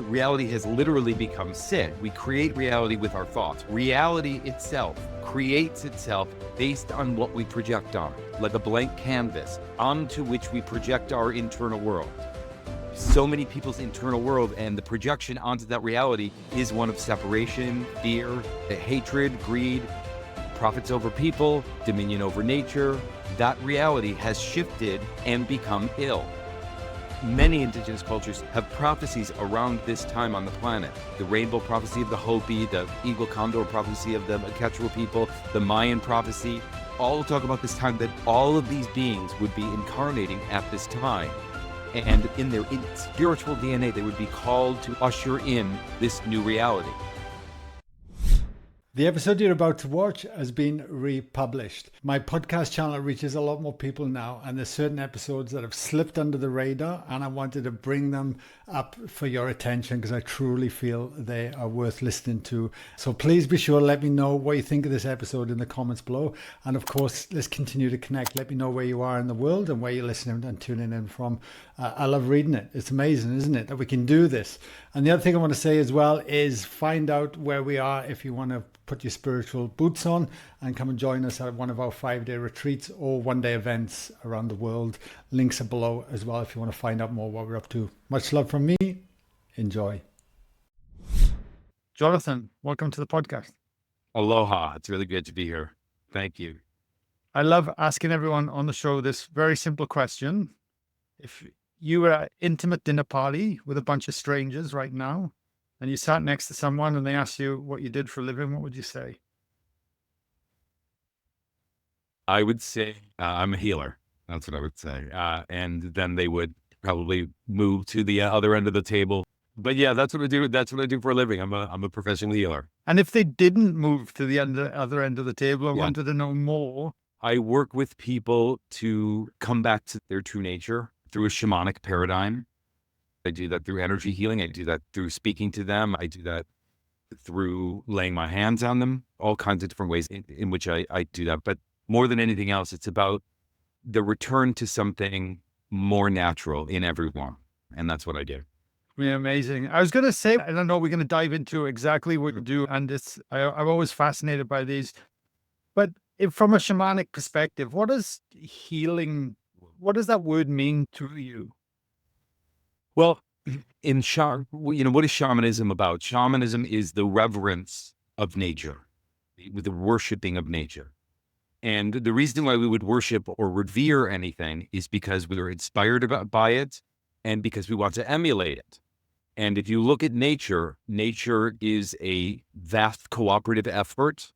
reality has literally become sin. We create reality with our thoughts. Reality itself creates itself based on what we project on, like a blank canvas onto which we project our internal world. So many people's internal world and the projection onto that reality is one of separation, fear, hatred, greed, profits over people, dominion over nature. That reality has shifted and become ill. Many indigenous cultures have prophecies around this time on the planet. The rainbow prophecy of the Hopi, the eagle condor prophecy of the Quechua people, the Mayan prophecy, all talk about this time that all of these beings would be incarnating at this time. And in their spiritual DNA, they would be called to usher in this new reality. The episode you're about to watch has been republished. My podcast channel reaches a lot more people now, and there's certain episodes that have slipped under the radar, and I wanted to bring them up for your attention because I truly feel they are worth listening to. So please be sure to let me know what you think of this episode in the comments below. And of course, let's continue to connect. Let me know where you are in the world and where you're listening and tuning in from. I love reading it. It's amazing, isn't it, that we can do this? And the other thing I want to say as well is find out where we are if you want to put your spiritual boots on and come and join us at one of our 5-day retreats or one-day events around the world. Links are below as well if you want to find out more what we're up to. Much love from me. Enjoy. Jonathan, welcome to the podcast. Aloha. It's really good to be here. Thank you. I love asking everyone on the show this very simple question. If you were at an intimate dinner party with a bunch of strangers right now, and you sat next to someone and they asked you what you did for a living, what would you say? I would say I'm a healer. That's what I would say. And then they would probably move to the other end of the table. But yeah, that's what I do. That's what I do for a living. I'm a professional healer. And if they didn't move to the other end of the table or wanted to know more? I work with people to come back to their true nature through a shamanic paradigm. I do that through energy healing. I do that through speaking to them. I do that through laying my hands on them, all kinds of different ways in which I do that. But more than anything else, it's about the return to something more natural in everyone. And that's what I do. Yeah, amazing. I was going to say, I don't know, we're going to dive into exactly what you do. And I'm always fascinated by these. But from a shamanic perspective, what does healing, what does that word mean to you? Well, what is shamanism about? Shamanism is the reverence of nature, the worshiping of nature. And the reason why we would worship or revere anything is because we are inspired by it and because we want to emulate it. And if you look at nature, nature is a vast cooperative effort.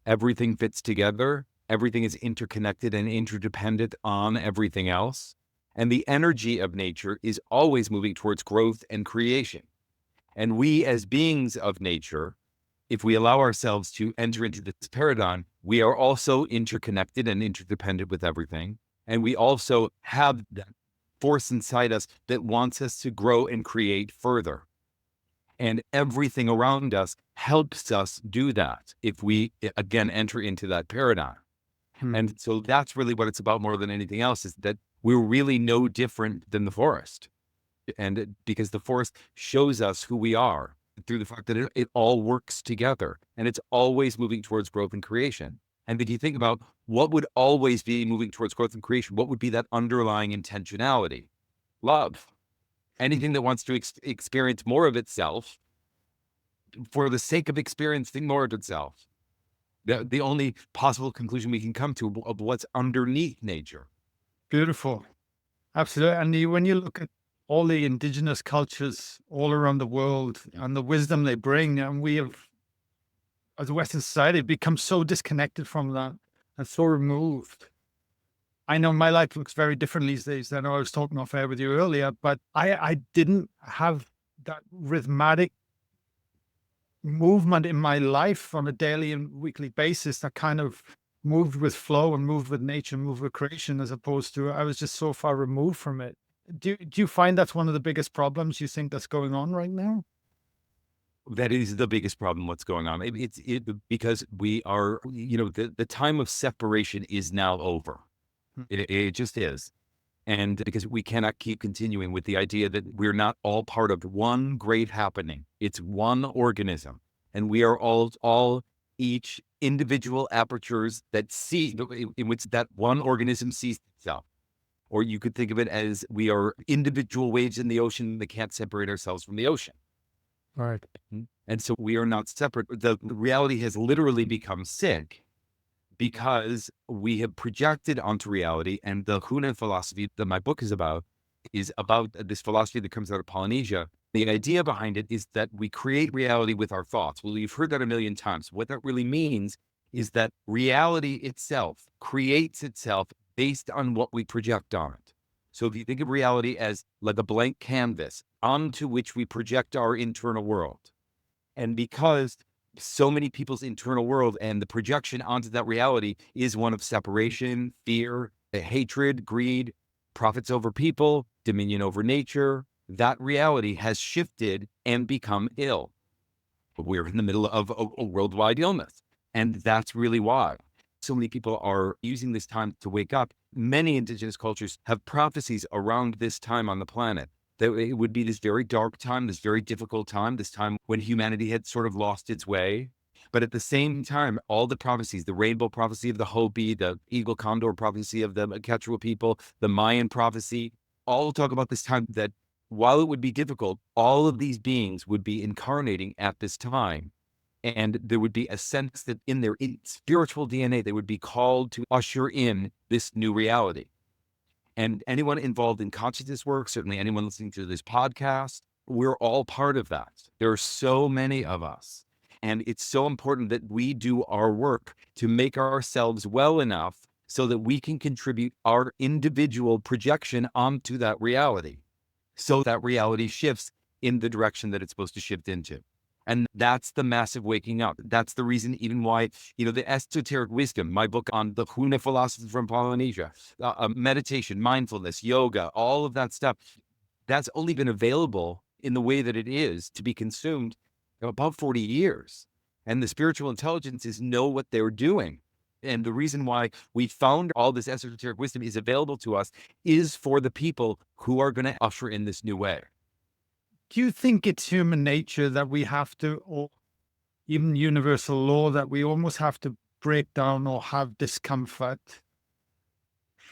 Everything fits together. Everything is interconnected and interdependent on everything else. And the energy of nature is always moving towards growth and creation. And we as beings of nature, if we allow ourselves to enter into this paradigm, we are also interconnected and interdependent with everything. And we also have that force inside us that wants us to grow and create further. And everything around us helps us do that if we, again, enter into that paradigm. And so that's really what it's about more than anything else, is that we're really no different than the forest. And because the forest shows us who we are through the fact that it all works together and it's always moving towards growth and creation. And if you think about what would always be moving towards growth and creation, what would be that underlying intentionality? Love. Anything that wants to experience more of itself for the sake of experiencing more of itself. The only possible conclusion we can come to of what's underneath nature. Beautiful. Absolutely. And when you look at all the indigenous cultures all around the world and the wisdom they bring, and we have, as a Western society, become so disconnected from that and so removed. I know my life looks very different these days than I was talking off air with you earlier, but I didn't have that rhythmic movement in my life on a daily and weekly basis that kind of moved with flow and moved with nature, moved with creation, as opposed to I was just so far removed from it. Do you find that's one of the biggest problems you think that's going on right now? That is the biggest problem, what's going on. It's because we are, the time of separation is now over. It just is. And because we cannot keep continuing with the idea that we're not all part of one great happening. It's one organism. And we are all each individual apertures that see, in which that one organism sees itself. Or you could think of it as we are individual waves in the ocean that can't separate ourselves from the ocean. Right. And so we are not separate. The reality has literally become sick because we have projected onto reality. And the Huna philosophy that my book is about this philosophy that comes out of Polynesia. The idea behind it is that we create reality with our thoughts. Well, you've heard that a million times. What that really means is that reality itself creates itself based on what we project on it. So if you think of reality as like a blank canvas onto which we project our internal world, and because so many people's internal world and the projection onto that reality is one of separation, fear, hatred, greed, profits over people, dominion over nature, that reality has shifted and become ill. We're in the middle of a worldwide illness. And that's really why so many people are using this time to wake up. Many indigenous cultures have prophecies around this time on the planet that it would be this very dark time, this very difficult time, this time when humanity had sort of lost its way. But at the same time, all the prophecies, the rainbow prophecy of the Hopi, the eagle condor prophecy of the Quechua people, the Mayan prophecy, all talk about this time that while it would be difficult, all of these beings would be incarnating at this time. And there would be a sense that in their spiritual DNA, they would be called to usher in this new reality. And anyone involved in consciousness work, certainly anyone listening to this podcast, we're all part of that. There are so many of us. And it's so important that we do our work to make ourselves well enough so that we can contribute our individual projection onto that reality. So that reality shifts in the direction that it's supposed to shift into. And that's the massive waking up. That's the reason even why, the esoteric wisdom, my book on the Huna philosophy from Polynesia, meditation, mindfulness, yoga, all of that stuff, that's only been available in the way that it is to be consumed about 40 years. And the spiritual intelligences know what they're doing. And the reason why we found all this esoteric wisdom is available to us is for the people who are going to usher in this new way. Do you think it's human nature that we have to, or even universal law, that we almost have to break down or have discomfort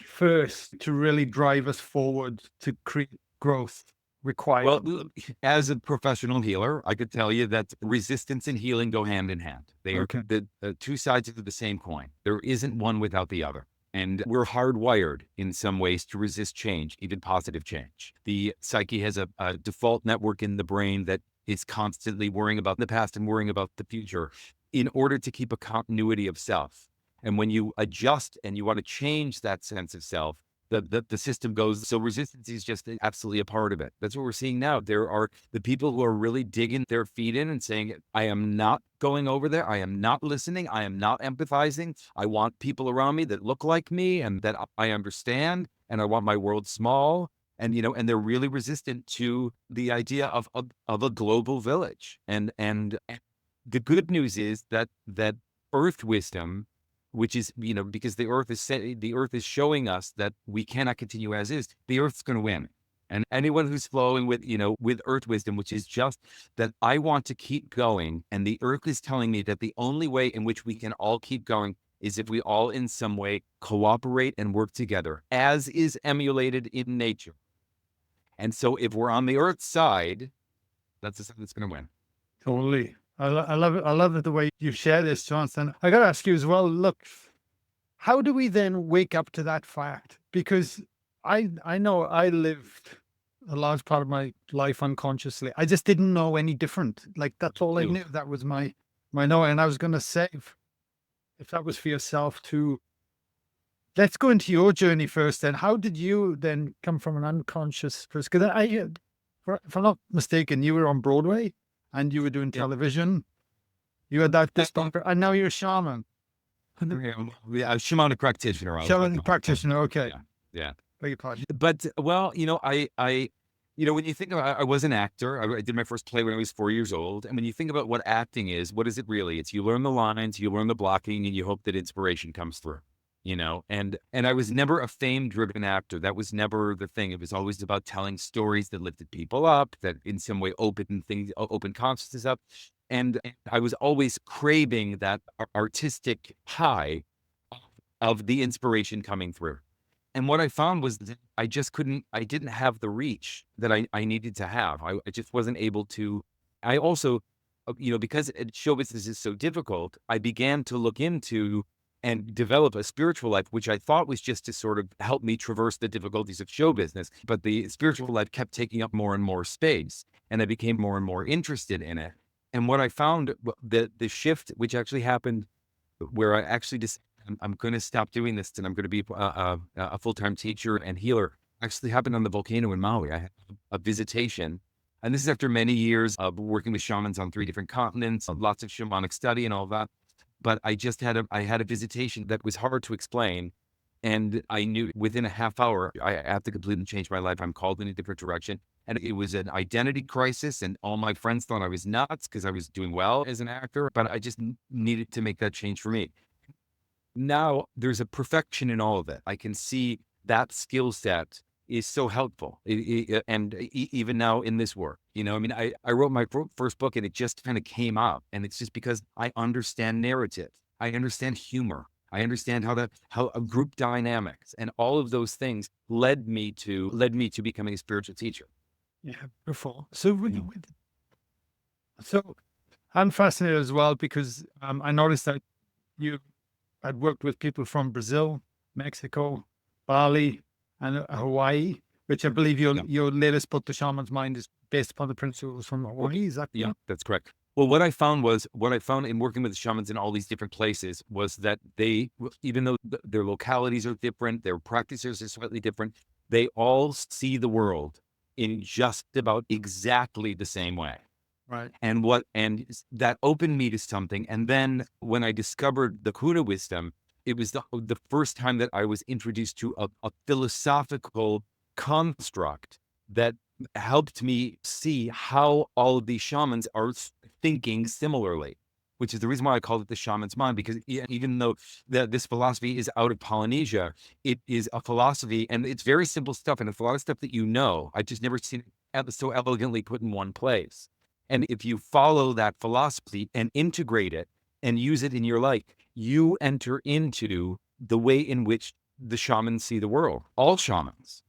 first to really drive us forward to create growth required? Well, as a professional healer, I could tell you that resistance and healing go hand in hand. They are the two sides of the same coin. There isn't one without the other. And we're hardwired in some ways to resist change, even positive change. The psyche has a default network in the brain that is constantly worrying about the past and worrying about the future in order to keep a continuity of self. And when you adjust and you want to change that sense of self, the system goes. So resistance is just absolutely a part of it. That's what we're seeing now. There are the people who are really digging their feet in and saying, I am not going over there. I am not listening. I am not empathizing. I want people around me that look like me and that I understand. And I want my world small. And, and they're really resistant to the idea of a global village. And the good news is that earth wisdom, which is, because the earth is showing us that we cannot continue as is, the earth's going to win. And anyone who's flowing with, with earth wisdom, which is just that I want to keep going. And the earth is telling me that the only way in which we can all keep going is if we all in some way cooperate and work together, as is emulated in nature. And so if we're on the earth side, that's the side that's going to win. Totally. I love it. I love it the way you share this, Jonathan. I got to ask you as well, look, how do we then wake up to that fact? Because I know I lived a large part of my life unconsciously. I just didn't know any different. Like, that's all I knew. That was my know. And I was going to say, if that was for yourself too, let's go into your journey first then. How did you then come from an unconscious person? Because if I'm not mistaken, you were on Broadway. And you were doing television. You had that discomfort, and now you're a shaman. Yeah, a shamanic practitioner. Shamanic practitioner, okay. Yeah. Beg your pardon. But, well, I when you think about, I was an actor. I did my first play when I was 4 years old. And when you think about what acting is, what is it really? It's you learn the lines, you learn the blocking, and you hope that inspiration comes through. and I was never a fame-driven actor. That was never the thing. It was always about telling stories that lifted people up, that in some way open consciousness up. And I was always craving that artistic high of the inspiration coming through. And what I found was that I didn't have the reach that I needed to have. I just wasn't able to. I also, because show business is so difficult, I began to look into and develop a spiritual life, which I thought was just to sort of help me traverse the difficulties of show business. But the spiritual life kept taking up more and more space, and I became more and more interested in it. And what I found, the shift, which actually happened, where I actually just, I'm going to stop doing this and I'm going to be a full-time teacher and healer, actually happened on the volcano in Maui. I had a visitation. And this is after many years of working with shamans on 3 different continents, lots of shamanic study and all that. But I had a visitation that was hard to explain. And I knew within a half hour, I have to completely change my life. I'm called in a different direction. And it was an identity crisis. And all my friends thought I was nuts because I was doing well as an actor. But I just needed to make that change for me. Now there's a perfection in all of it. I can see that skill set is so helpful. Even now in this work, I wrote my first book and it just kind of came up, and it's just because I understand narrative. I understand humor. I understand how a group dynamics and all of those things led me to becoming a spiritual teacher. Yeah, beautiful. So I'm fascinated as well because I noticed that you had worked with people from Brazil, Mexico, Bali, and Hawaii, which I believe your latest book, The Shaman's Mind, is based upon the principles from Hawaii. Is that correct? Yeah, that's correct. Well, what I found in working with the shamans in all these different places was that they, even though their localities are different, their practices are slightly different, they all see the world in just about exactly the same way. Right. And that opened me to something. And then when I discovered the Huna wisdom, it was the first time that I was introduced to a philosophical construct that helped me see how all of these shamans are thinking similarly, which is the reason why I called it the shaman's mind, because even though this philosophy is out of Polynesia, it is a philosophy, and it's very simple stuff, and it's a lot of stuff that I just never seen it so elegantly put in one place. And if you follow that philosophy and integrate it and use it in your life, you enter into the way in which the shamans see the world. All shamans.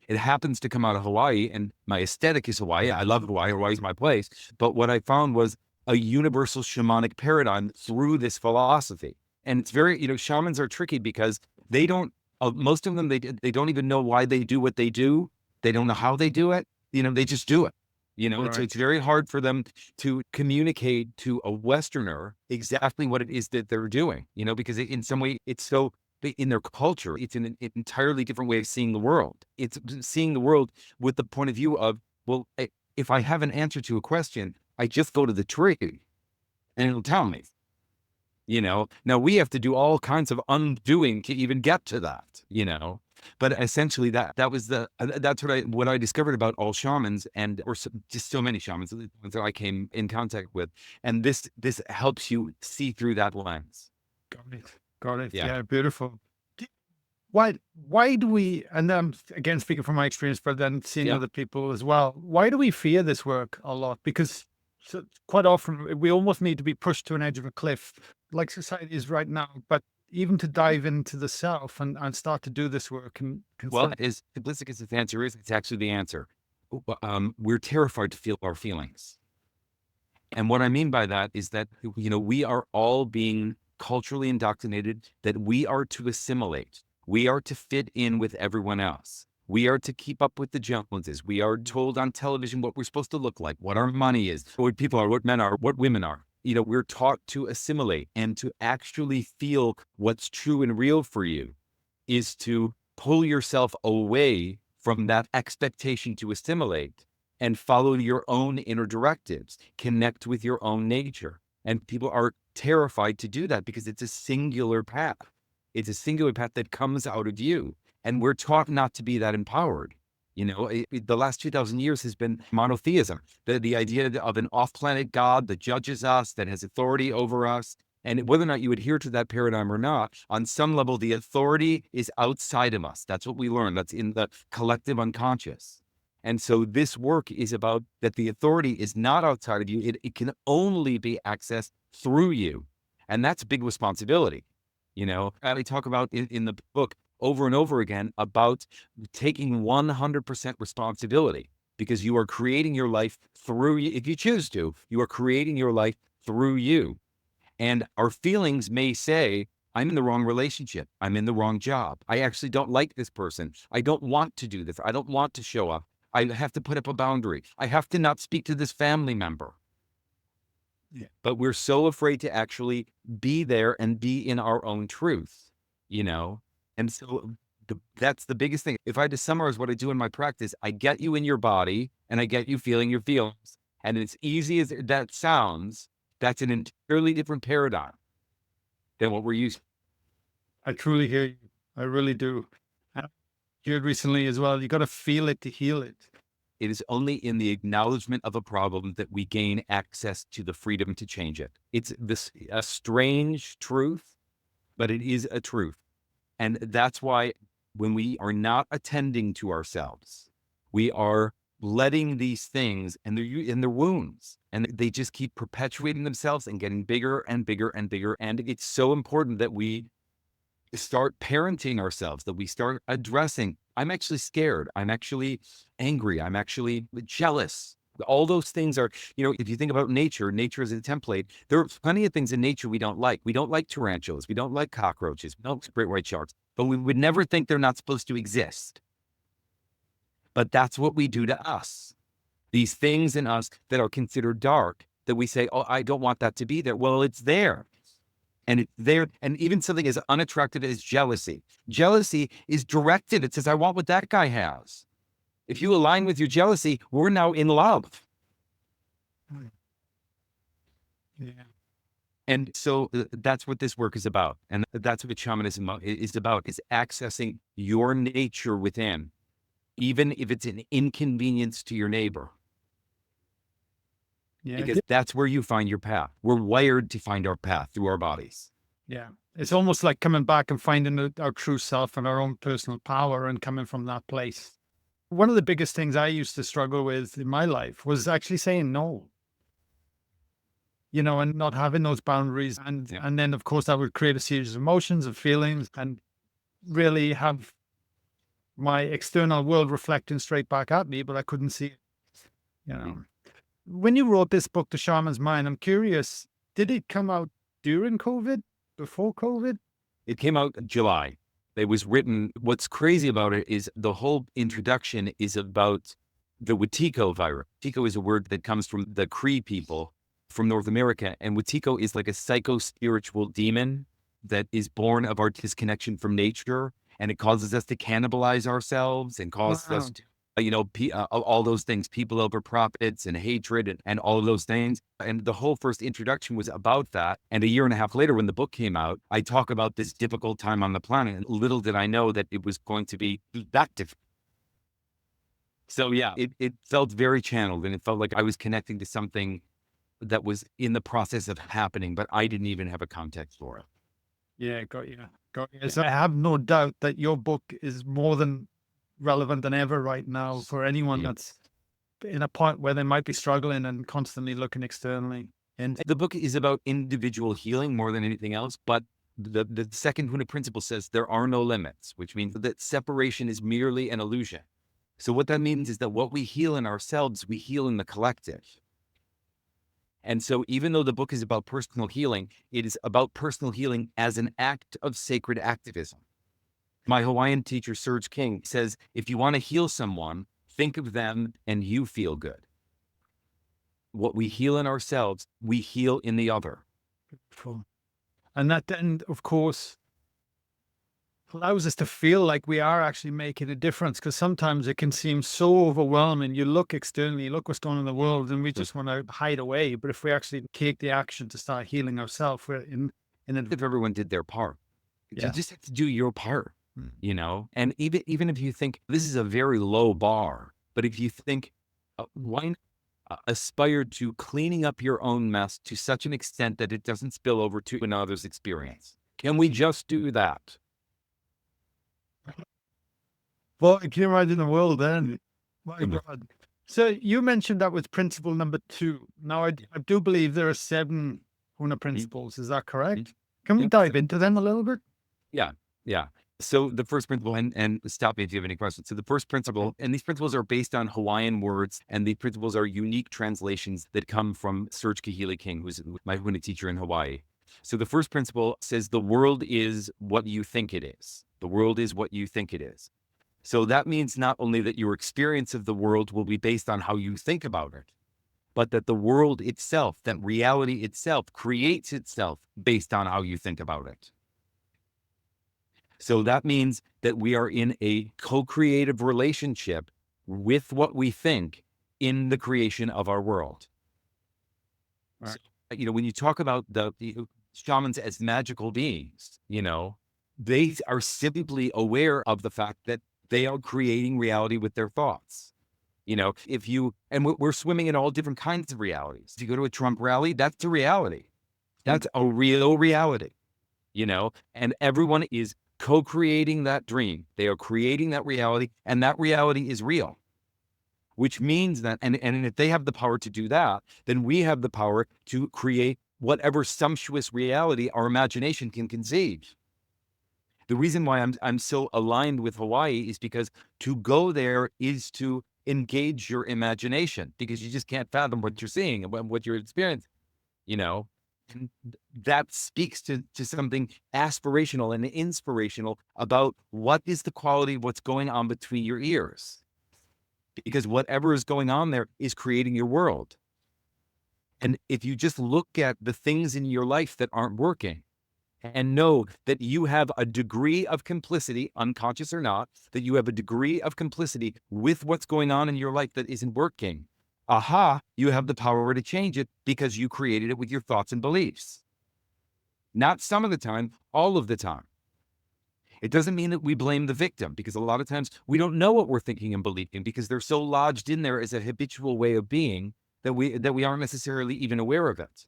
It happens to come out of Hawaii, and my aesthetic is Hawaii. I love Hawaii. Hawaii's my place. But what I found was a universal shamanic paradigm through this philosophy. And it's very, shamans are tricky because they don't, most of them, they don't even know why they do what they do. They don't know how they do it. They just do it. Right. So it's very hard for them to communicate to a Westerner exactly what it is that they're doing, because in some way it's so in their culture, it's an entirely different way of seeing the world. It's seeing the world with the point of view of, well, if I have an answer to a question, I just go to the tree and it'll tell me, now we have to do all kinds of undoing to even get to that, but essentially that was that's what I discovered about all shamans just so many shamans that I came in contact with. And this helps you see through that lens. Got it. Yeah. Yeah, beautiful. Why do we, and I'm again speaking from my experience, but then seeing other people as well, why do we fear this work a lot? Because quite often we almost need to be pushed to an edge of a cliff, like society is right now, but even to dive into the self and start to do this work. Well, as simplistic as the answer is, it's actually the answer. We're terrified to feel our feelings. And what I mean by that is that, we are all being culturally indoctrinated that we are to assimilate. We are to fit in with everyone else. We are to keep up with the Joneses. We are told on television what we're supposed to look like, what our money is, what people are, what men are, what women are. We're taught to assimilate, and to actually feel what's true and real for you is to pull yourself away from that expectation to assimilate and follow your own inner directives, connect with your own nature. And people are terrified to do that because it's a singular path. It's a singular path that comes out of you. And we're taught not to be that empowered. The last 2,000 years has been monotheism, the idea of an off-planet God that judges us, that has authority over us. And whether or not you adhere to that paradigm or not, on some level, the authority is outside of us. That's what we learn. That's in the collective unconscious. And so this work is about that the authority is not outside of you. It can only be accessed through you. And that's a big responsibility. And I talk about in the book over and over again about taking 100% responsibility, because you are creating your life through you. If you choose to, you are creating your life through you. And our feelings may say, I'm in the wrong relationship. I'm in the wrong job. I actually don't like this person. I don't want to do this. I don't want to show up. I have to put up a boundary. I have to not speak to this family member. Yeah. But we're so afraid to actually be there and be in our own truth, And so that's the biggest thing. If I had to summarize what I do in my practice, I get you in your body and I get you feeling your feelings. And as easy as that sounds, that's an entirely different paradigm than what we're used to. I truly hear you. I really do. I heard recently as well, you got to feel it to heal it. It is only in the acknowledgement of a problem that we gain access to the freedom to change it. It's a strange truth, but it is a truth. And that's why when we are not attending to ourselves, we are letting these things and their wounds, and they just keep perpetuating themselves and getting bigger and bigger and bigger. And it's so important that we start parenting ourselves, that we start addressing, I'm actually scared. I'm actually angry. I'm actually jealous. All those things are, if you think about nature as a template, there are plenty of things in nature we don't like. We don't like tarantulas. We don't like cockroaches. We don't like great white sharks, but we would never think they're not supposed to exist. But that's what we do to us. These things in us that are considered dark, that we say, oh, I don't want that to be there. Well, it's there. And it's there. And even something as unattractive as jealousy. Jealousy is directed. It says, I want what that guy has. If you align with your jealousy, we're now in love. Yeah. And so that's what this work is about. And that's what shamanism is about, is accessing your nature within, even if it's an inconvenience to your neighbor. Yeah. Because that's where you find your path. We're wired to find our path through our bodies. Yeah. It's almost like coming back and finding our true self and our own personal power and coming from that place. One of the biggest things I used to struggle with in my life was actually saying no, and not having those boundaries. And then, of course, that would create a series of emotions and feelings and really have my external world reflecting straight back at me, but I couldn't see it, When you wrote this book, The Shaman's Mind, I'm curious, did it come out during COVID, before COVID? It came out in July. It was written. What's crazy about it is the whole introduction is about the Wetiko virus. Wetiko is a word that comes from the Cree people from North America. And Wetiko is like a psycho-spiritual demon that is born of our disconnection from nature. And it causes us to cannibalize ourselves and causes us to, all those things, people over profits and hatred and all of those things. And the whole first introduction was about that. And a year and a half later, when the book came out, I talk about this difficult time on the planet. And little did I know that it was going to be that difficult. So yeah, it felt very channeled, and it felt like I was connecting to something that was in the process of happening, but I didn't even have a context for it. Yeah, got you. So I have no doubt that your book is more than relevant than ever right now for anyone that's in a point where they might be struggling and constantly looking externally. And the book is about individual healing more than anything else, but the second Huna principle says there are no limits, which means that separation is merely an illusion. So what that means is that what we heal in ourselves, we heal in the collective. And so even though the book is about personal healing, it is about personal healing as an act of sacred activism. My Hawaiian teacher, Serge King, says, if you want to heal someone, think of them and you feel good. What we heal in ourselves, we heal in the other. And that then, of course, allows us to feel like we are actually making a difference, because sometimes it can seem so overwhelming. You look externally, you look what's going on in the world, and we just want to hide away. But if we actually take the action to start healing ourselves, we're in if everyone did their part. Yeah. You just have to do your part, and even if you think this is a very low bar, but if you think, why aspire to cleaning up your own mess to such an extent that it doesn't spill over to another's experience. Can we just do that? Well, can you imagine the world then? My God. So you mentioned that was principle number 2. Now, I do believe there are 7 Huna principles. Is that correct? Can we dive into them a little bit? Yeah. So the first principle, and stop me if you have any questions. So the first principle, and these principles are based on Hawaiian words, and these principles are unique translations that come from Serge Kahili King, who's my Huna teacher in Hawaii. So the first principle says the world is what you think it is. The world is what you think it is. So that means not only that your experience of the world will be based on how you think about it, but that the world itself, that reality itself, creates itself based on how you think about it. So that means that we are in a co-creative relationship with what we think in the creation of our world. Right. So, when you talk about the shamans as magical beings, they are simply aware of the fact that they are creating reality with their thoughts. And we're swimming in all different kinds of realities. If you go to a Trump rally, that's a reality. That's a real reality, and everyone is co-creating that dream. They are creating that reality, and that reality is real, which means that, and if they have the power to do that, then we have the power to create whatever sumptuous reality our imagination can conceive. The reason why I'm so aligned with Hawaii is because to go there is to engage your imagination, because you just can't fathom what you're seeing and what you're experiencing, And that speaks to something aspirational and inspirational about what is the quality of what's going on between your ears. Because whatever is going on there is creating your world. And if you just look at the things in your life that aren't working and know that you have a degree of complicity, unconscious or not, that you have a degree of complicity with what's going on in your life that isn't working, you have the power to change it because you created it with your thoughts and beliefs. Not some of the time, all of the time. It doesn't mean that we blame the victim, because a lot of times we don't know what we're thinking and believing because they're so lodged in there as a habitual way of being that we aren't necessarily even aware of it.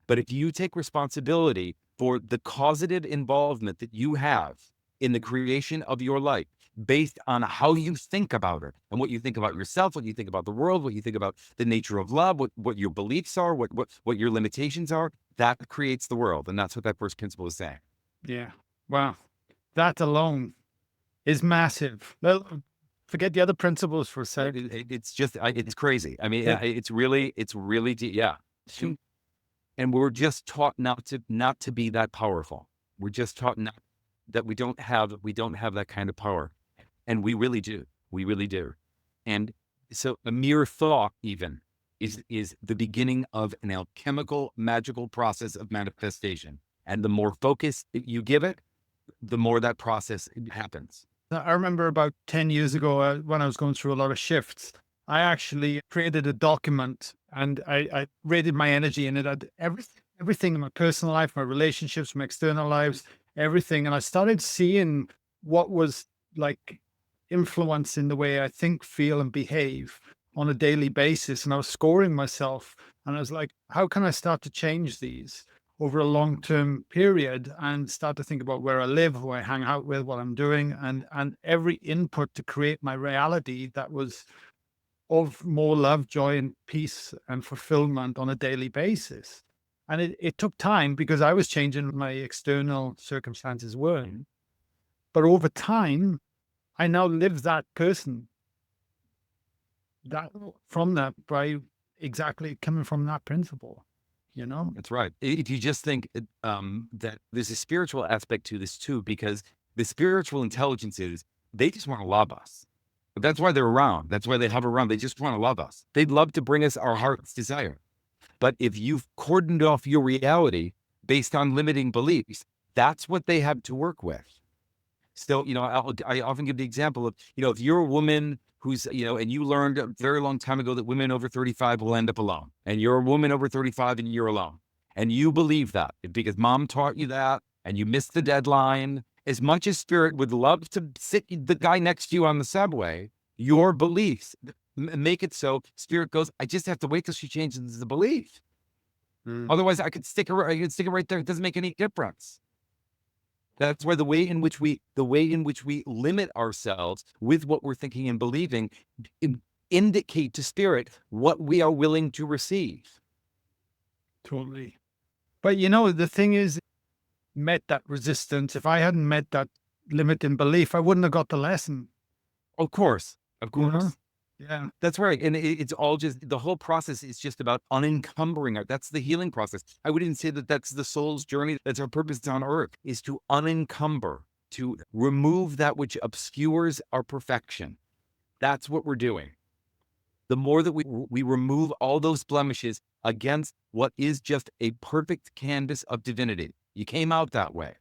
But if you take responsibility for the causative involvement that you have in the creation of your life, based on how you think about it and what you think about yourself, what you think about the world, what you think about the nature of love, what your beliefs are, what your limitations are, that creates the world. And that's what that first principle is saying. Yeah. Wow. That alone is massive. Well, forget the other principles for a second. It's just, it's crazy. I mean, Yeah. it's really deep. Yeah. And we're just taught not to be that powerful. We're just taught that we don't have that kind of power. And we really do. We really do. And so a mere thought even is the beginning of an alchemical, magical process of manifestation. And the more focus you give it, the more that process happens. I remember about 10 years ago when I was going through a lot of shifts, I actually created a document and I rated my energy in it. I everything in my personal life, my relationships, my external lives, everything. And I started seeing what was like influencing the way I think, feel, and behave on a daily basis. And I was scoring myself. And I was like, how can I start to change these over a long-term period and start to think about where I live, who I hang out with, what I'm doing, and every input to create my reality that was of more love, joy, and peace and fulfillment on a daily basis. And it took time because I was changing, my external circumstances weren't. But over time, I now live that person by exactly coming from that principle. That's right. If you just think that there's a spiritual aspect to this too, because the spiritual intelligences, they just want to love us. That's why they're around. That's why they hover around. They just want to love us. They'd love to bring us our heart's desire. But if you've cordoned off your reality based on limiting beliefs, that's what they have to work with. So, I often give the example of, if you're a woman who's, and you learned a very long time ago that women over 35 will end up alone, and you're a woman over 35 and you're alone, and you believe that because mom taught you that, and you missed the deadline. As much as spirit would love to sit the guy next to you on the subway, your beliefs make it so spirit goes, I just have to wait till she changes the belief. Otherwise I could stick it right there. It doesn't make any difference. That's where the way in which we limit ourselves with what we're thinking and believing indicate to spirit what we are willing to receive. Totally. But you know, the thing is, met that resistance. If I hadn't met that limit in belief, I wouldn't have got the lesson. Of course. You know? Yeah. That's right. And it's all just, the whole process is just about unencumbering. That's the healing process. I would even say that that's the soul's journey. That's our purpose on earth, is to unencumber, to remove that which obscures our perfection. That's what we're doing. The more that we remove all those blemishes against what is just a perfect canvas of divinity. You came out that way.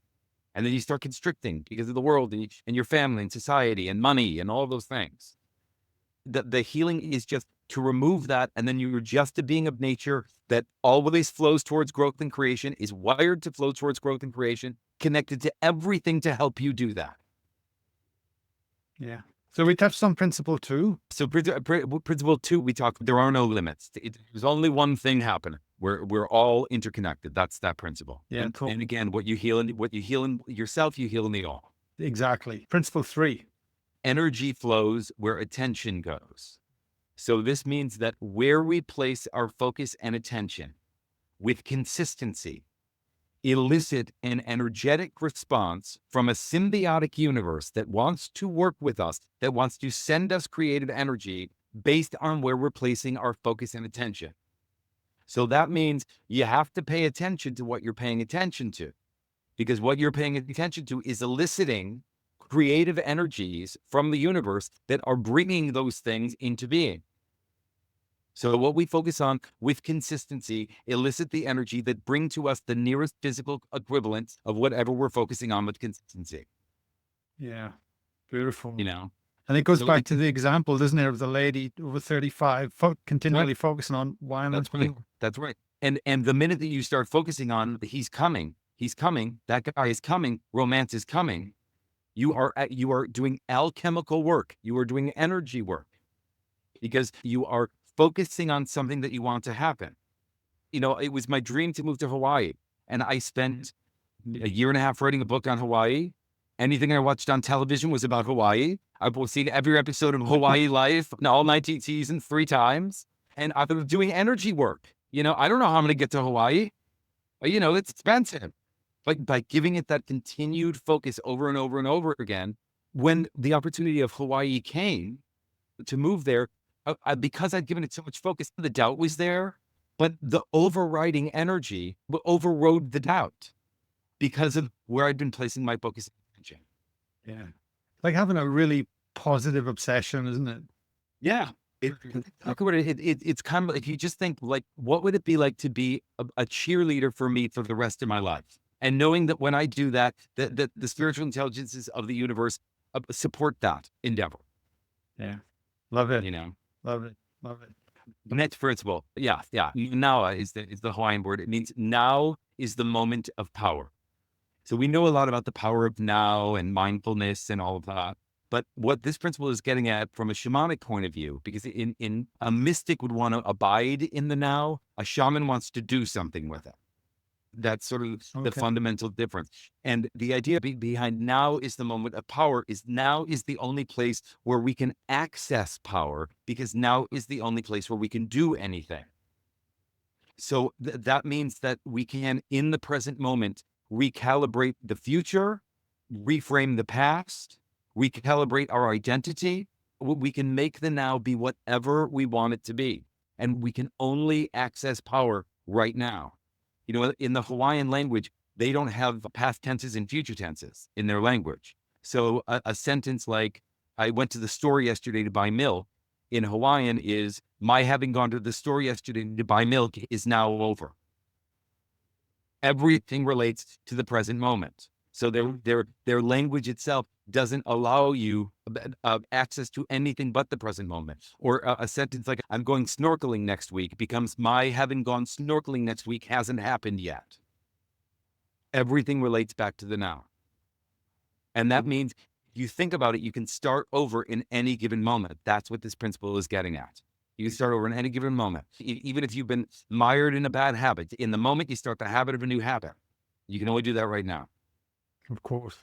And then you start constricting because of the world and your family and society and money and all those things. The healing is just to remove that, and then you're just a being of nature that always flows towards growth and creation, is wired to flow towards growth and creation, connected to everything to help you do that. Yeah. So we touched on principle 2. So principle 2, we talk, there are no limits. There's only one thing happening. We're all interconnected. That's that principle. Yeah. And again, what you heal in yourself, you heal in the all. Exactly. Principle 3. Energy flows where attention goes. So this means that where we place our focus and attention with consistency, elicit an energetic response from a symbiotic universe that wants to work with us, that wants to send us creative energy based on where we're placing our focus and attention. So that means you have to pay attention to what you're paying attention to, because what you're paying attention to is eliciting creative energies from the universe that are bringing those things into being. So what we focus on with consistency elicit the energy that bring to us the nearest physical equivalent of whatever we're focusing on with consistency. Yeah. Beautiful. You know, and it goes so back to the example, doesn't it, of the lady over 35 continually focusing on why am I doing. That's right. And the minute that you start focusing on he's coming, that guy is coming, romance is coming, you are doing alchemical work. You are doing energy work because you are focusing on something that you want to happen. You know, it was my dream to move to Hawaii, and I spent a year and a half writing a book on Hawaii. Anything I watched on television was about Hawaii. I've seen every episode of Hawaii Life, all 19 seasons, 3 times. And I've been doing energy work. You know, I don't know how I'm going to get to Hawaii. But, you know, it's expensive. But by giving it that continued focus over and over and over again, when the opportunity of Hawaii came to move there, because I'd given it so much focus, the doubt was there, but the overriding energy overrode the doubt because of where I'd been placing my focus and attention. Yeah. Like having a really positive obsession, isn't it? Yeah. It's kind of, if you just think, like, what would it be like to be a cheerleader for me for the rest of my life? And knowing that when I do that, that the spiritual intelligences of the universe support that endeavor. Yeah. Love it. You know, love it. Love it. Next principle. Yeah. Now is the Hawaiian word. It means now is the moment of power. So we know a lot about the power of now and mindfulness and all of that. But what this principle is getting at from a shamanic point of view, because in a mystic would want to abide in the now, a shaman wants to do something with it. That's sort of the fundamental difference. And the idea behind now is the moment of power is now is the only place where we can access power, because now is the only place where we can do anything. So that means that we can, in the present moment, recalibrate the future, reframe the past, recalibrate our identity. We can make the now be whatever we want it to be. And we can only access power right now. You know, in the Hawaiian language, they don't have past tenses and future tenses in their language. So a sentence like, I went to the store yesterday to buy milk, in Hawaiian is, my having gone to the store yesterday to buy milk is now over. Everything relates to the present moment. So their language itself doesn't allow you access to anything but the present moment. Or a sentence like, I'm going snorkeling next week becomes, my having gone snorkeling next week hasn't happened yet. Everything relates back to the now. And that means you think about it, you can start over in any given moment. That's what this principle is getting at. You can start over in any given moment. Even if you've been mired in a bad habit, in the moment you start the habit of a new habit, you can only do that right now. Of course.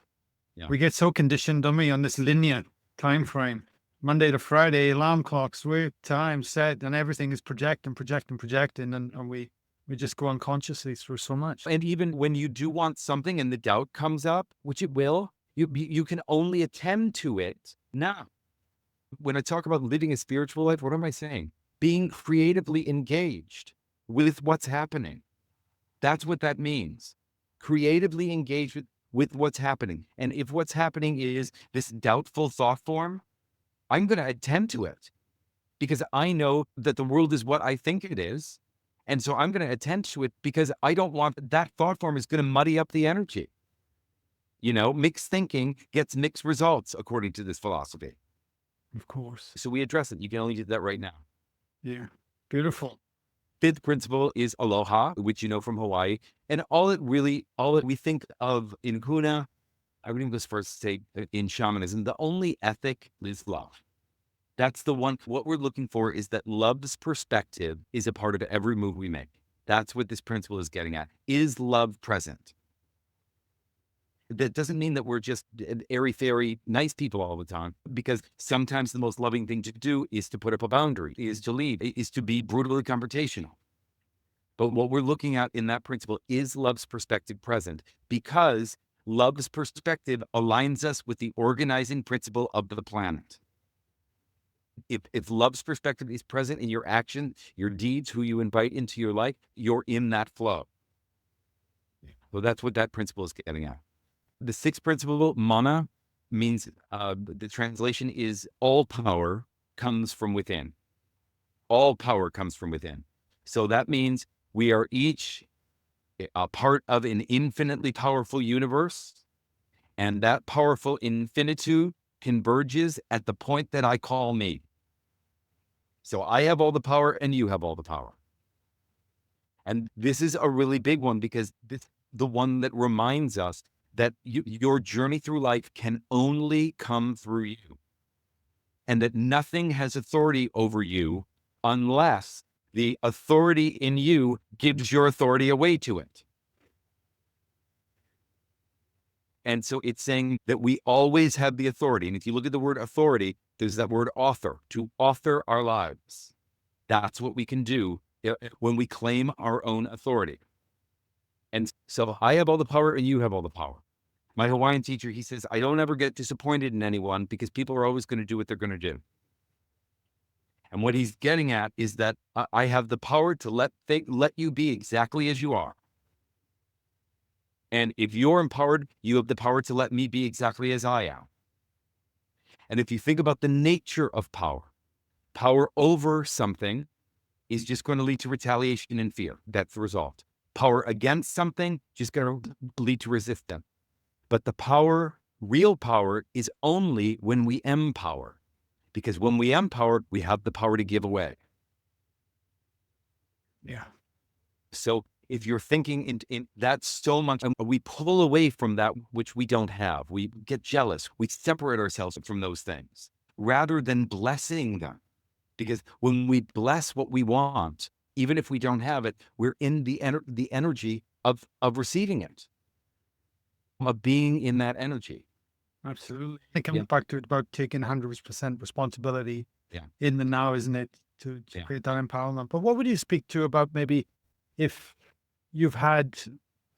Yeah. We get so conditioned, don't we, on this linear time frame. Monday to Friday, alarm clocks, work, time, set, and everything is projecting, and we just go unconsciously through so much. And even when you do want something and the doubt comes up, which it will, you can only attend to it now. When I talk about living a spiritual life, what am I saying? Being creatively engaged with what's happening. That's what that means. Creatively engaged with what's happening. And if what's happening is this doubtful thought form, I'm going to attend to it because I know that the world is what I think it is. And so I'm going to attend to it because I don't want that thought form is going to muddy up the energy. You know, mixed thinking gets mixed results according to this philosophy. Of course. So we address it. You can only do that right now. Yeah. Beautiful. Fifth principle is aloha, which you know from Hawaii. And all that we think of in Huna, I would even go as far as to say in shamanism, the only ethic is love. That's the one. What we're looking for is that love's perspective is a part of every move we make. That's what this principle is getting at. Is love present? That doesn't mean that we're just airy-fairy, nice people all the time, because sometimes the most loving thing to do is to put up a boundary, is to leave, is to be brutally confrontational. But what we're looking at in that principle is love's perspective present, because love's perspective aligns us with the organizing principle of the planet. If love's perspective is present in your action, your deeds, who you invite into your life, you're in that flow. So that's what that principle is getting at. The sixth principle, mana, means the translation is all power comes from within. All power comes from within. So that means we are each a part of an infinitely powerful universe, and that powerful infinitude converges at the point that I call me. So I have all the power and you have all the power. And this is a really big one because this the one that reminds us that your journey through life can only come through you, and that nothing has authority over you unless the authority in you gives your authority away to it. And so it's saying that we always have the authority. And if you look at the word authority, there's that word author, to author our lives. That's what we can do when we claim our own authority. And so I have all the power and you have all the power. My Hawaiian teacher, he says, I don't ever get disappointed in anyone because people are always going to do what they're going to do. And what he's getting at is that I have the power to let you be exactly as you are. And if you're empowered, you have the power to let me be exactly as I am. And if you think about the nature of power, power over something is just going to lead to retaliation and fear. That's the result. Power against something, just going to lead to resistance. But the power, real power, is only when we empower. Because when we empower, we have the power to give away. Yeah. So if you're thinking in that so much, we pull away from that which we don't have. We get jealous. We separate ourselves from those things rather than blessing them. Because when we bless what we want, even if we don't have it, we're in the energy of receiving it, of being in that energy. Absolutely. I come back to it about taking 100% responsibility in the now, isn't it? To create that empowerment. But what would you speak to about maybe if you've had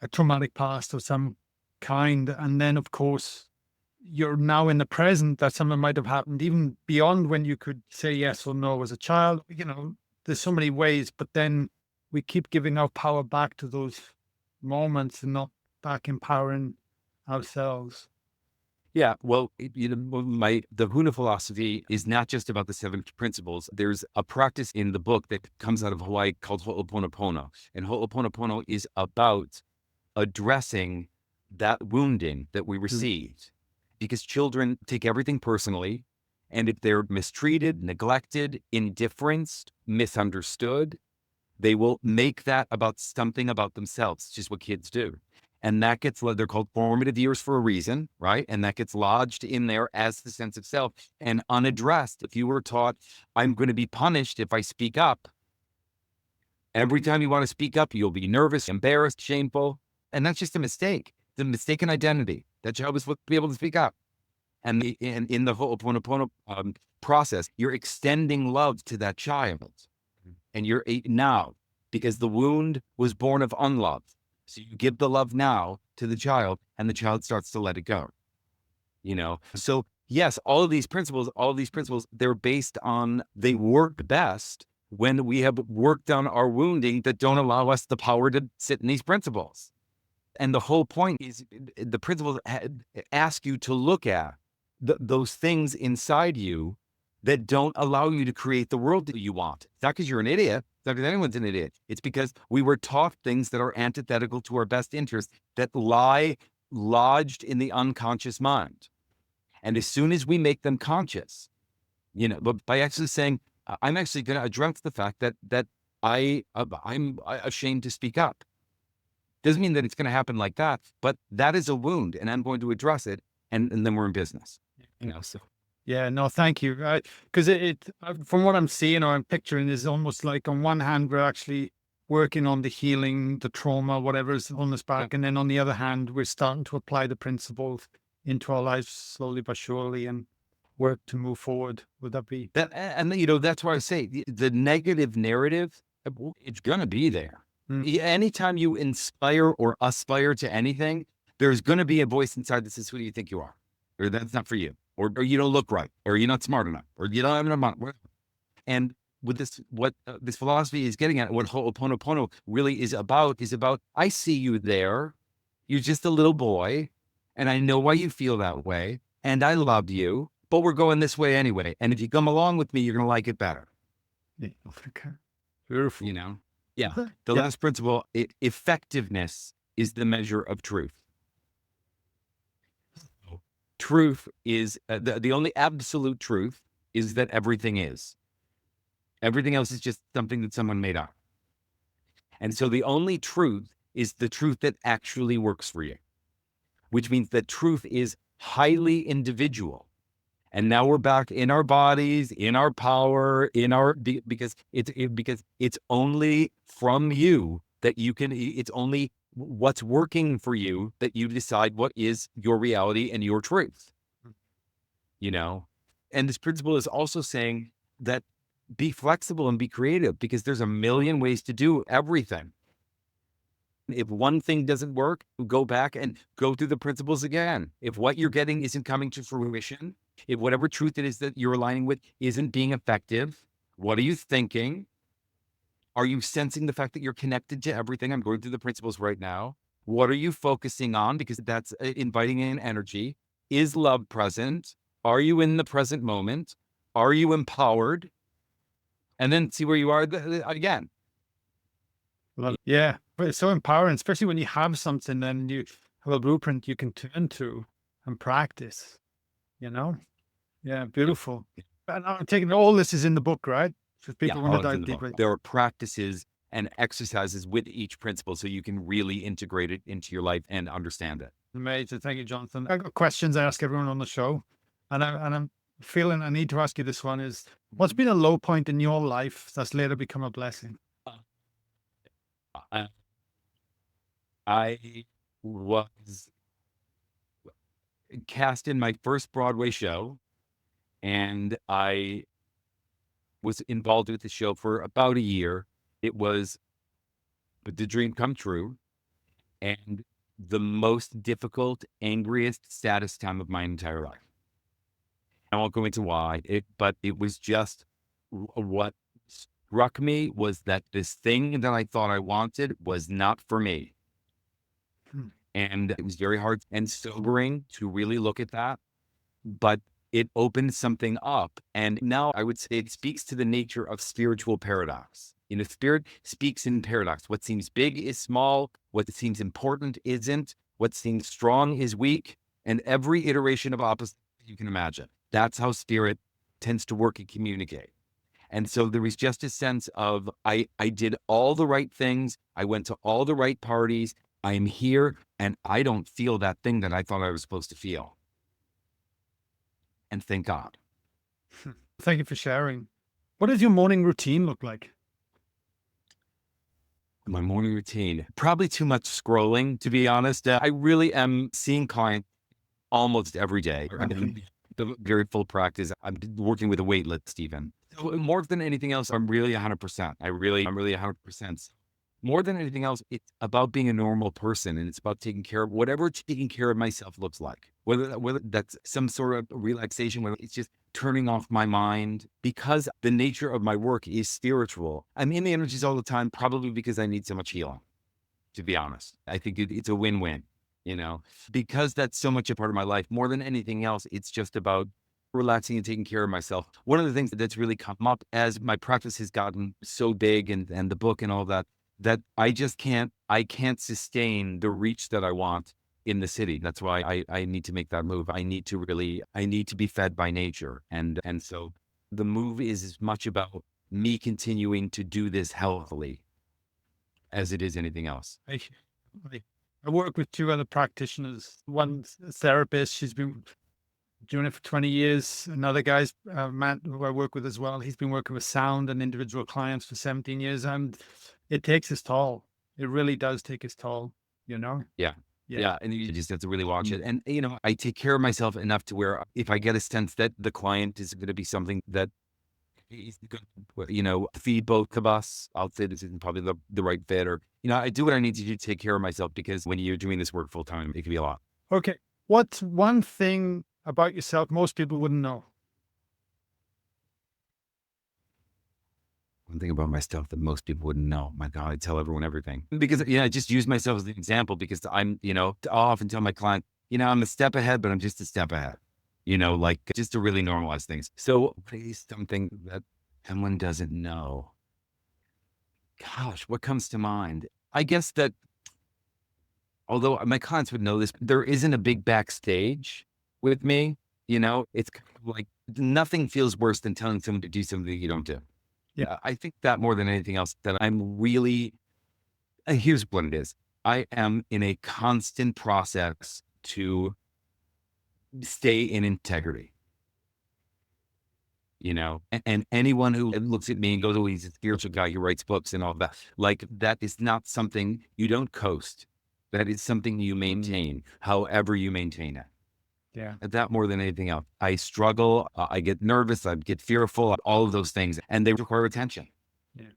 a traumatic past of some kind, and then of course you're now in the present that something might have happened even beyond when you could say yes or no as a child. You know, there's so many ways, but then we keep giving our power back to those moments and not back empowering ourselves. Yeah, well, the Huna philosophy is not just about the 7 principles. There's a practice in the book that comes out of Hawaii called Ho'oponopono. And Ho'oponopono is about addressing that wounding that we received. Because children take everything personally. And if they're mistreated, neglected, indifferenced, misunderstood, they will make that about something about themselves. It's just what kids do. And that gets, they're called formative years for a reason, right? And that gets lodged in there as the sense of self and unaddressed. If you were taught, I'm going to be punished if I speak up, every time you want to speak up, you'll be nervous, embarrassed, shameful. And that's just a mistake. The mistaken identity. That job is to be able to speak up. And in the Ho'oponopono process, you're extending love to that child. And you're now, because the wound was born of unlove. So you give the love now to the child, and the child starts to let it go. So yes, all of these principles, they're based on, they work best when we have worked on our wounding that don't allow us the power to sit in these principles. And the whole point is the principles ask you to look at those things inside you that don't allow you to create the world that you want. It's not because you're an idiot. It's not because anyone's an idiot. It's because we were taught things that are antithetical to our best interests that lie lodged in the unconscious mind. And as soon as we make them conscious, but by actually saying, I'm actually going to address the fact that I'm ashamed to speak up. Doesn't mean that it's going to happen like that, but that is a wound, and I'm going to address it, and then we're in business. So. Yeah, no, thank you. Because from what I'm seeing or I'm picturing, is almost like on one hand we're actually working on the healing, the trauma, whatever is holding us back, and then on the other hand we're starting to apply the principles into our lives slowly but surely and work to move forward. Would that be that? And that's why I say the negative narrative, it's gonna be there. Anytime you inspire or aspire to anything, there's gonna be a voice inside that says, "Who do you think you are?" Or "That's not for you," or "You don't look right," or "You're not smart enough," or "You don't have enough money." And with this, what this philosophy is getting at, what Ho'oponopono really is about, I see you there. You're just a little boy, and I know why you feel that way, and I love you, but we're going this way anyway. And if you come along with me, you're going to like it better. Yeah. Okay. Beautiful. Yeah. The last principle, effectiveness is the measure of truth. Truth is the only absolute truth is that everything is. Everything else is just something that someone made up. And so the only truth is the truth that actually works for you, which means that truth is highly individual. And now we're back in our bodies, in our power, because it's only from you that you can, it's only what's working for you that you decide what is your reality and your truth. And this principle is also saying that be flexible and be creative, because there's a million ways to do everything. If one thing doesn't work, go back and go through the principles again. If what you're getting isn't coming to fruition, if whatever truth it is that you're aligning with isn't being effective, what are you thinking? Are you sensing the fact that you're connected to everything? I'm going through the principles right now. What are you focusing on? Because that's inviting in energy. Is love present? Are you in the present moment? Are you empowered? And then see where you are again. Yeah, but it's so empowering, especially when you have something and you have a blueprint you can turn to and practice, Yeah, beautiful. And I'm taking all this is in the book, right? If people want to dive deeper. There are practices and exercises with each principle so you can really integrate it into your life and understand it. Amazing. Thank you, Jonathan. I got questions I ask everyone on the show, and I'm feeling I need to ask you this one is, what's been a low point in your life that's later become a blessing? I was cast in my first Broadway show, and I was involved with the show for about a year. It was the dream come true, and the most difficult, angriest, saddest time of my entire life. I won't go into why, but it was just what struck me was that this thing that I thought I wanted was not for me. And it was very hard and sobering to really look at that, but it opened something up. And now I would say it speaks to the nature of spiritual paradox. Spirit speaks in paradox. What seems big is small. What seems important isn't. What seems strong is weak. And every iteration of opposite you can imagine. That's how spirit tends to work and communicate. And so there was just a sense of, I did all the right things. I went to all the right parties. I am here and I don't feel that thing that I thought I was supposed to feel. And thank God. Thank you for sharing. What does your morning routine look like? My morning routine, probably too much scrolling, to be honest. I really am seeing clients almost every day. I'm in the very full practice. I'm working with a wait list even. So more than anything else, I'm really 100%. I'm really 100%. More than anything else, it's about being a normal person, and it's about taking care of whatever taking care of myself looks like. Whether that's some sort of relaxation, whether it's just turning off my mind, because the nature of my work is spiritual. I'm in the energies all the time, probably because I need so much healing, to be honest. I think it's a win-win, because that's so much a part of my life. More than anything else, it's just about relaxing and taking care of myself. One of the things that's really come up as my practice has gotten so big and the book and all that I just can't sustain the reach that I want in the city. That's why I need to make that move. I need to be fed by nature. And so the move is as much about me continuing to do this healthily as it is anything else. I work with two other practitioners. One's a therapist. She's been doing it for 20 years. Another guy's Matt, who I work with as well. He's been working with sound and individual clients for 17 years. And it takes its toll. It really does take its toll, Yeah. And you just have to really watch it. And, I take care of myself enough to where if I get a sense that the client is going to be something that is going to, feed both of us, I'll say this isn't probably the right fit, or, I do what I need to do to take care of myself, because when you're doing this work full time, it can be a lot. Okay. What's one thing about yourself most people wouldn't know? One thing about myself that most people wouldn't know. My God, I tell everyone everything. Because, I just use myself as an example, because I'll often tell my client, I'm a step ahead, but I'm just a step ahead, like just to really normalize things. So please, something that someone doesn't know. Gosh, what comes to mind? I guess that although my clients would know this, there isn't a big backstage with me. It's kind of like nothing feels worse than telling someone to do something you don't do. Yeah, I think that more than anything else, that I'm really, here's what it is. I am in a constant process to stay in integrity, and anyone who looks at me and goes, oh, he's a spiritual guy who writes books and all that. Like, that is not something you don't coast. That is something you maintain, however you maintain it. Yeah. That more than anything else. I struggle. I get nervous. I get fearful. All of those things, and they require attention. Yeah.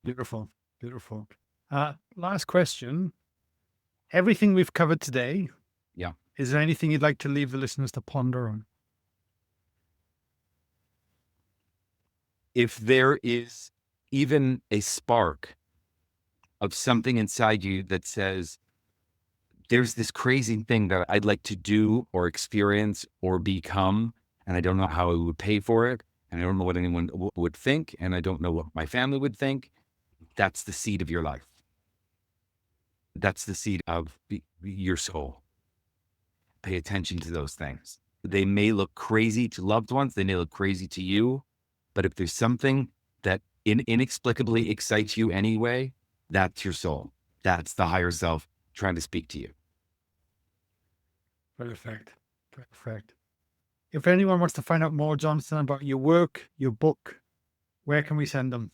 Beautiful. Beautiful. Last question. Everything we've covered today. Yeah. Is there anything you'd like to leave the listeners to ponder on? If there is even a spark of something inside you that says, there's this crazy thing that I'd like to do or experience or become, and I don't know how I would pay for it, and I don't know what anyone would think, and I don't know what my family would think, that's the seed of your life. That's the seed of your soul. Pay attention to those things. They may look crazy to loved ones. They may look crazy to you. But if there's something that inexplicably excites you anyway, that's your soul. That's the higher self trying to speak to you. Perfect. If anyone wants to find out more, Jonathan, about your work, your book, where can we send them?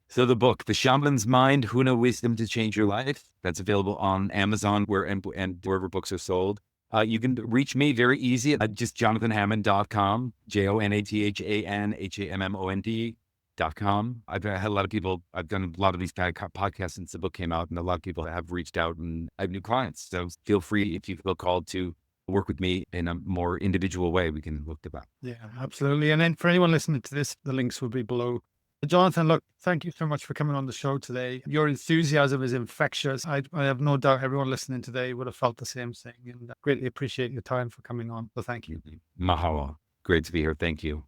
So the book, The Shaman's Mind, Huna Wisdom to Change Your Life, that's available on Amazon and wherever books are sold. You can reach me very easy at just jonathanhammond.com, JONATHANHAMMOND.com. I've had a lot of people, I've done a lot of these podcasts since the book came out, and a lot of people have reached out, and I have new clients. So feel free, if you feel called, to work with me in a more individual way. We can look at that. Yeah, absolutely. And then for anyone listening to this, the links will be below. Jonathan, look, thank you so much for coming on the show today. Your enthusiasm is infectious. I have no doubt everyone listening today would have felt the same thing, and I greatly appreciate your time for coming on. So thank you. Mahalo. Great to be here. Thank you.